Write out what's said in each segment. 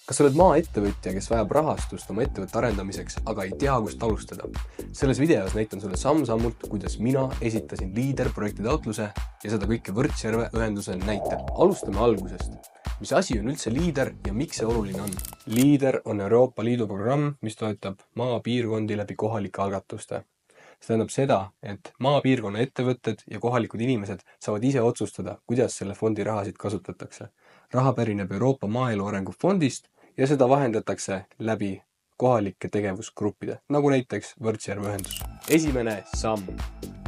Kas sa oled maaettevõtja, kes vajab rahastust oma ettevõtte arendamiseks, aga ei tea, kust alustada? Selles videos näitan sulle samm-sammult, kuidas mina esitasin liiderprojekti taotluse ja seda kõike Võrtsjärve ühenduse näitel. Alustame algusest. Mis asi on üldse liider ja miks see oluline on? Liider on Euroopa Liidu programm, mis toetab maapiirkondi läbi kohalike algatuste. See tähendab seda, et maapiirkonna ettevõtted ja kohalikud inimesed saavad ise otsustada, kuidas selle fondi rahasid kasutatakse. Raha pärineb Euroopa Maaelu Arengu Fondist ja seda vahendatakse läbi kohalike tegevusgruppide, nagu näiteks Võrtsjärve ühendus. Esimene samm.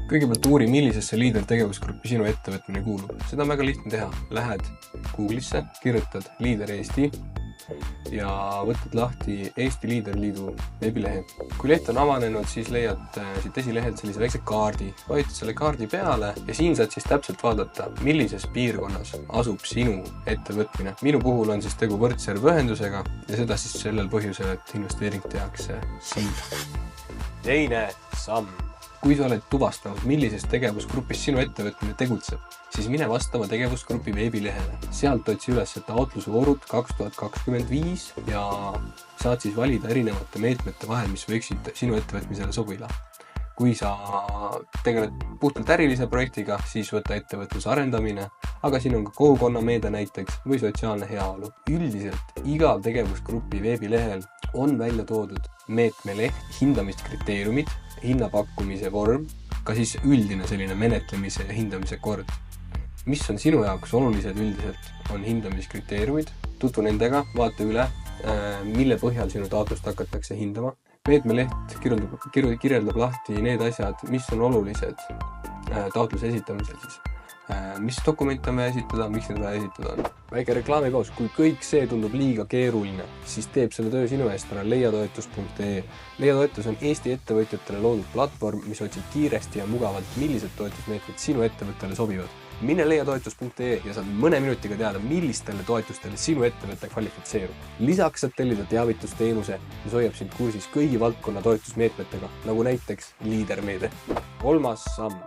Kõigepealt uuri, millisesse liider tegevusgruppi sinu ettevõtmine kuulub. Seda on väga lihtne teha. Lähed Google'isse, kirjutad Liider Eesti ja võtad lahti Eesti Liiderliidu veebilehe. Kui leht on avanenud, siis leiad siit esilehelt sellise väikse kaardi. Vajutad selle kaardi peale ja siin saad siis täpselt vaadata, millises piirkonnas asub sinu ettevõtmine. Minu puhul on siis tegu Võrtsjärve ühendusega ja seda siis sellel põhjusel, et investeering tehakse siin. Teine samm. Kui sa oled tuvastanud, millises tegevusgrupis sinu ettevõtmine tegutseb, siis mine vastava tegevusgrupi veebilehele. Sealt otsi üles taotlusvoorud 2025 ja saad siis valida erinevate meetmete vahel, mis võiksid sinu ettevõtmisele sobida. Kui sa tegeled puhtalt ärilise projektiga, siis võta ettevõtluse arendamine, aga siin on ka kogukonna meede näiteks või sotsiaalne heaolu. Üldiselt igal tegevusgrupi veebilehel on välja toodud meetmeleht, hindamiskriteeriumid, hinnapakkumise vorm, ka siis üldine selline menetlemise ja hindamise kord. Mis on sinu jaoks olulised üldiselt, on hindamiskriteeriumid, tutvu nendega, vaata üle, mille põhjal sinu taotlust hakatakse hindama. Meetmeleht kirjeldab lahti need asjad, mis on olulised taotluse esitamisel siis. Mis dokumente on vaja esitada, miks need vaja esitada on. Väike reklaamipaus, kui kõik see tundub liiga keeruline, siis teeb selle töö sinu eest ära leiatoetus.ee. Leiatoetus on Eesti ettevõtjatele loodud platvorm, mis otsib kiiresti ja mugavalt, millised toetusmeetmed sinu ettevõttele sobivad. Mine leiatoetus.ee ja saad mõne minutiga teada, millistele toetustele sinu ettevõte kvalifitseerub. Lisaks saad tellida teavitusteenuse, mis hoiab sind kursis kõigi valdkonna toetusmeetmetega, nagu näiteks liidermeede. Kolmas samm.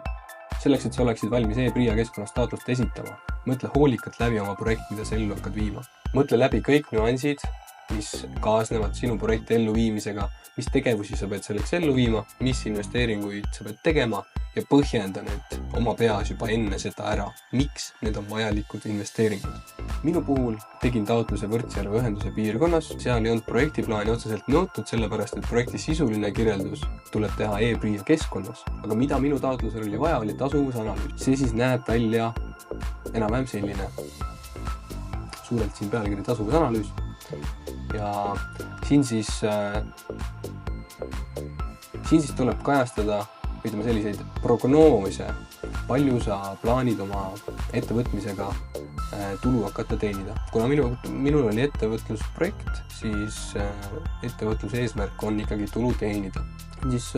Selleks, et sa oleksid valmis e-PRIA keskkonnas taotlust esitama, mõtle hoolikalt läbi oma projekt, mida sa ellu hakkad viima. Mõtle läbi kõik nüansid, mis kaasnevad sinu projekti elluviimisega, mis tegevusi sa pead selleks ellu viima, mis investeeringuid sa pead tegema ja põhjenda need oma peas juba enne seda ära, miks need on vajalikud investeeringud. Minu puhul tegin taotluse Võrtsjärve ühenduse piirkonnas, seal ei olnud projektiplaani otseselt nõutud, sellepärast et projekti sisuline kirjeldus tuleb teha e-PRIA keskkonnas. Aga mida minu taotlusel oli vaja, oli tasuvusanalüüs. See siis näeb välja enam-vähem selline. Suurelt siin pealkiri tasuvusanalüüs. Ja siin siis tuleb kajastada selliseid prognoose, palju sa plaanid oma ettevõtmisega tulu hakata teenida. Kuna minul oli ettevõtlusprojekt, siis ettevõtluse eesmärk on ikkagi tulu teenida. Siis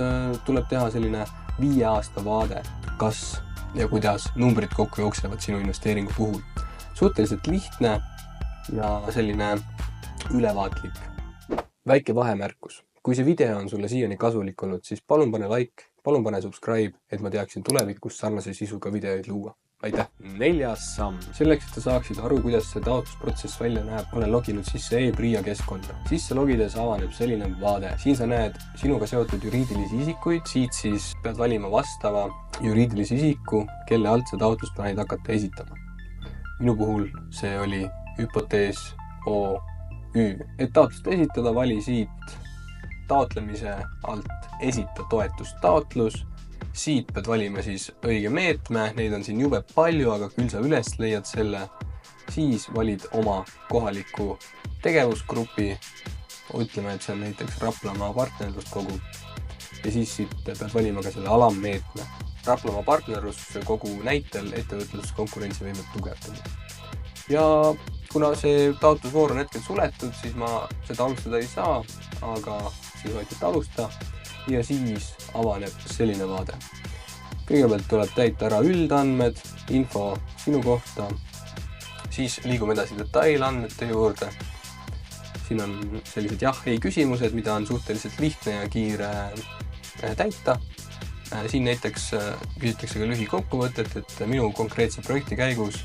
tuleb teha selline 5 aasta vaade, kas ja kuidas numbrid kokku jooksevad sinu investeeringu puhul. Suhteliselt lihtne ja selline ülevaatlik. Väike vahemärkus. Kui see video on sulle siiani kasulik olnud, siis palun pane like, palun pane subscribe, et ma teaksin tulevikus sarnase sisuga videoid luua. Aitäh! 4. samm. Selleks, et sa saaksid aru, kuidas see taotlusprotsess välja näeb, olen loginud sisse e-PRIA keskkonda. Sisse logides avaneb selline vaade. Siin sa näed sinuga seotud juriidilisi isikuid, siit siis pead valima vastava juriidilisi isiku, kelle alt sa taotlust plaanid hakata esitama. Minu puhul see oli Hüpotees OÜ. Et taotlust esitada, vali siit taotlemise alt esita toetustaotlus. Siit pead valima siis õige meetme, neid on siin jube palju, aga küll sa üles leiad selle. Siis valid oma kohaliku tegevusgrupi, ütleme, et see on näiteks Raplamaa partnerluskogu. Ja siis siit pead valima ka selle alammeetme. Raplamaa partnerluskogu näitel ettevõtluskonkurentsivõimet tugevdamine. Ja kuna see taotlusvoor on hetkel suletud, siis ma seda alustada ei saa, aga siis võite alusta ja siis avaneb selline vaade. Kõigepealt tuleb täita ära üldandmed, info sinu kohta, siis liigume edasi detailandmete juurde. Siin on sellised jah-ei küsimused, mida on suhteliselt lihtne ja kiire täita. Siin näiteks küsitakse ka lühikokkuvõtet, et minu konkreetse projekti käigus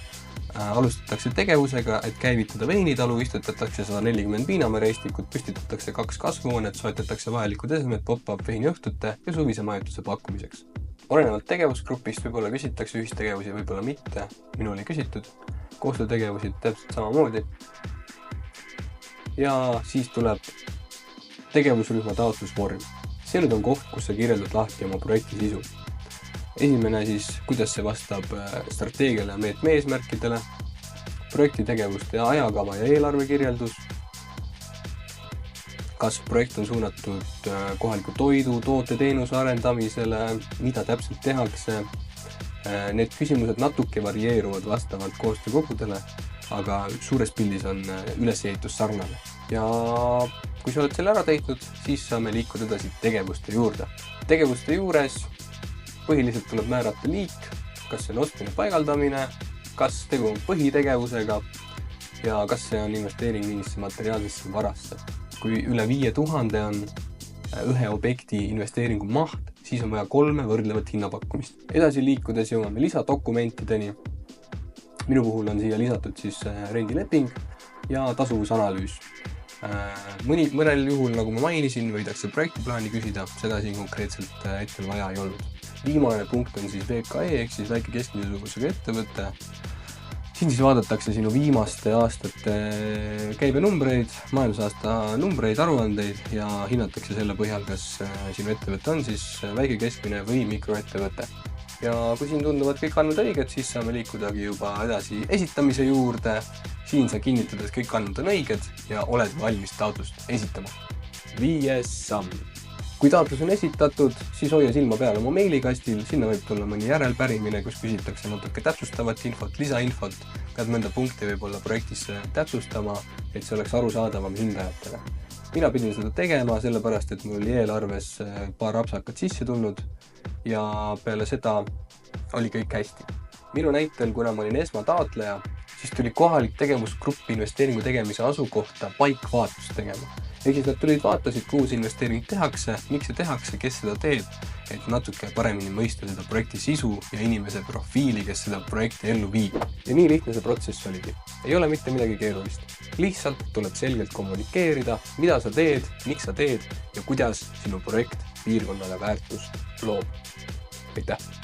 Alustatakse tegevusega, et käivitada veinitalu, istutatakse 140 piinamäereistikut, püstitatakse 2 kasvuhoonet, soetatakse vajalikud esemed pop-up veiniõhtute ja suvise majutuse pakkumiseks. Olenevalt tegevusgrupist võib-olla küsitakse ühistegevusi, võib-olla mitte. Minul ei küsitud. Koostöötegevusi täpselt samamoodi. Ja siis tuleb tegevusrühma taotlusvorm. See nüüd on koht, kus sa kirjeldad lahti oma projekti sisu. Esimene siis, kuidas see vastab strateegiale ja meetme eesmärkidele, projekti tegevuste ajakava ja eelarve kirjeldus, kas projekt on suunatud kohaliku toidu, toote, teenuse arendamisele, mida täpselt tehakse. Need küsimused natuke varieeruvad vastavalt koostöökogudele, aga suures pildis on ülesehitus sarnane. Ja kui sa oled selle ära täitnud, siis saame liikuda edasi tegevuste juurde. Tegevuste juures põhiliselt tuleb määrata liik, kas see on ostmine paigaldamine, kas tegu on põhitegevusega ja kas see on investeering mingisse materiaalsesse varasse. Kui üle 5000 on ühe objekti investeeringu maht, siis on vaja 3 võrdlevat hinnapakkumist. Edasi liikudes jõuame lisadokumentideni. Minu puhul on siia lisatud siis rendileping ja tasuvusanalüüs. Mõnel juhul, nagu ma mainisin, võidakse projektiplaani küsida, seda siin konkreetselt hetkel vaja ei olnud. Viimane punkt on siis VKE ehk siis väike keskmise suurusega ettevõte. Siin siis vaadatakse sinu viimaste aastate käibenumbreid, majandusaasta numbreid, aruandeid ja hinnatakse selle põhjal, kas sinu ettevõte on siis väike keskmine või mikroettevõte. Ja kui siin tunduvad kõik andmed õiged, siis saame liikudagi juba edasi esitamise juurde. Siin sa kinnitad, et kõik andmed on õiged ja oled valmis taotlust esitama. 5. samm. Kui taotlus on esitatud, siis hoia silma peal oma meilikastil, sinna võib tulla mõni järelpärimine, kus küsitakse natuke täpsustavat infot, lisainfot, pead mõnda punkti võib-olla projektis täpsustama, et see oleks arusaadavam hindajatele. Mina pidin seda tegema, sellepärast, et mul oli eelarves paar rapsakat sisse tulnud ja peale seda oli kõik hästi. Minu näitel, kuna ma olin esmataotleja, siis tuli kohalik tegevusgrupp investeeringu tegemise asukohta paikvaatust tegema. Ehk siis nad tulid vaatasid, kuhu see investeering tehakse, miks see tehakse, kes seda teeb, et natuke paremini mõista seda projekti sisu ja inimese profiili, kes seda projekti ellu viib. Ja nii lihtne see protsess oligi. Ei ole mitte midagi keerulist. Lihtsalt tuleb selgelt kommunikeerida, mida sa teed, miks sa teed ja kuidas sinu projekt piirkonnale väärtust loob. Aitäh!